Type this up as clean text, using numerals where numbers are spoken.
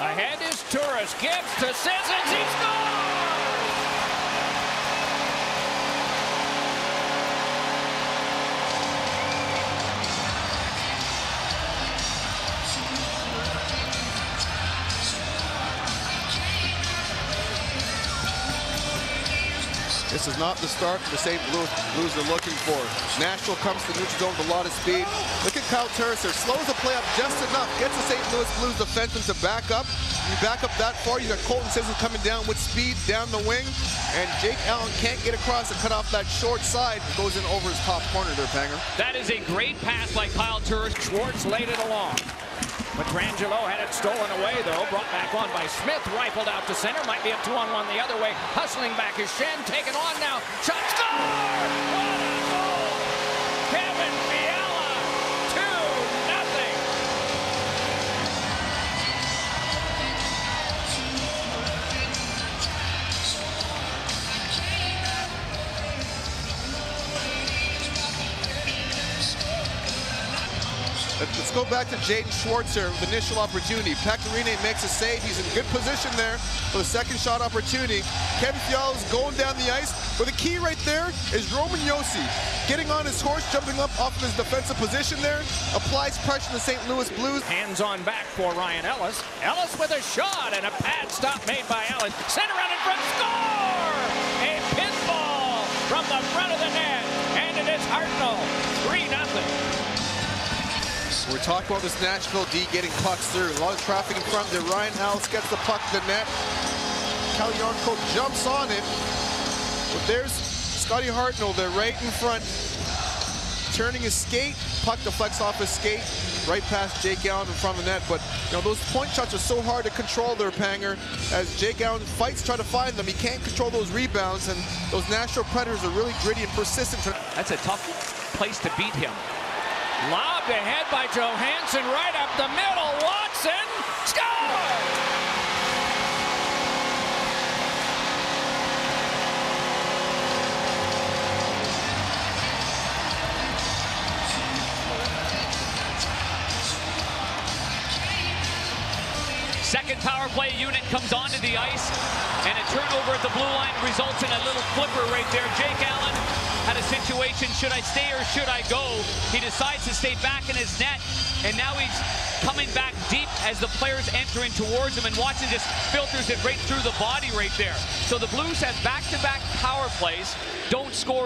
Ahead is Turris. Gives to Sissons. He scores! This is not the start the St. Blues are looking for. Nashville comes to the neutral zone with a lot of speed. Look at Kyle Turris there. Slows the play up just enough. Gets the St. Louis Blues defenseman to back up. You back up that far, you got Colton Sissons coming down with speed down the wing. And Jake Allen can't get across and cut off that short side. It goes in over his top corner there, Panger. That is a great pass by Kyle Turris. Schwartz laid it along. Petrangelo had it stolen away, though. Brought back on by Smith. Rifled out to center. Might be a 2-on-1 the other way. Hustling back is Shen. Taken on now. Shot. Score! What a goal! Kevin Fiala. 2-0. Let's go back to Jaden Schwartz here with initial opportunity. Pecorine makes a save. He's in good position there for the second shot opportunity. Kevin Fiala's going down the ice. But the key right there is Roman Josi getting on his horse, jumping up off of his defensive position there. Applies pressure to the St. Louis Blues. Hands on back for Ryan Ellis. Ellis with a shot and a pad stop made by Allen. Center out in front. Score! A pinball from the front of the net. And it is Hartnell. 3-0. We're talking about this Nashville D getting pucks through. A lot of traffic in front there. Ryan Ellis gets the puck to the net. Cal Yarnco jumps on it. But there's Scotty Hartnell there right in front. Turning his skate. Puck deflects off his skate. Right past Jake Allen in front of the net. But, you know, those point shots are so hard to control there, Panger. As Jake Allen fights, try to find them. He can't control those rebounds. And those Nashville Predators are really gritty and persistent. That's a tough place to beat him. Lobbed ahead by Johansson, right up the middle. Watson scores! Second power play unit comes onto the ice, and a turnover at the blue line results in a little flipper right there. Jake Allen had a situation, should I stay or should I go? He decides to stay back in his net, and now he's coming back deep as the players entering towards him, and Watson just filters it right through the body right there. So the Blues have back-to-back power plays, don't score.